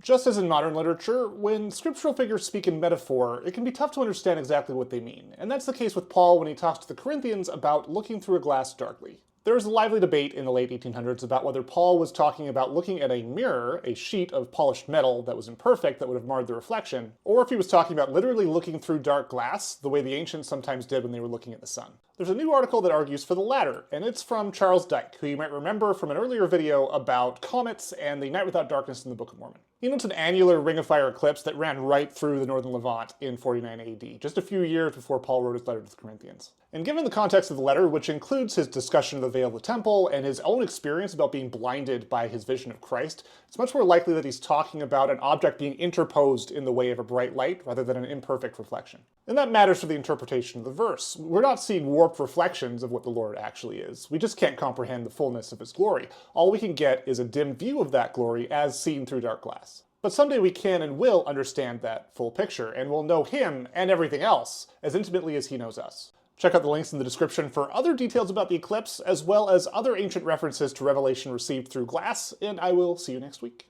Just as in modern literature, when scriptural figures speak in metaphor, it can be tough to understand exactly what they mean, and that's the case with Paul when he talks to the Corinthians about looking through a glass darkly. There was a lively debate in the late 1800s about whether Paul was talking about looking at a mirror, a sheet of polished metal that was imperfect that would have marred the reflection, or if he was talking about literally looking through dark glass, the way the ancients sometimes did when they were looking at the sun. There's a new article that argues for the latter, and it's from Charles Dike, who you might remember from an earlier video about comets and the night without darkness in the Book of Mormon. He notes an annular ring of fire eclipse that ran right through the northern Levant in 49 AD, just a few years before Paul wrote his letter to the Corinthians. And given the context of the letter, which includes his discussion of the veil of the temple and his own experience about being blinded by his vision of Christ, it's much more likely that he's talking about an object being interposed in the way of a bright light rather than an imperfect reflection. And that matters for the interpretation of the verse. We're not seeing warped reflections of what the Lord actually is. We just can't comprehend the fullness of his glory. All we can get is a dim view of that glory as seen through dark glass. But someday we can and will understand that full picture, and we'll know him and everything else as intimately as he knows us. Check out the links in the description for other details about the eclipse, as well as other ancient references to revelation received through glass, and I will see you next week.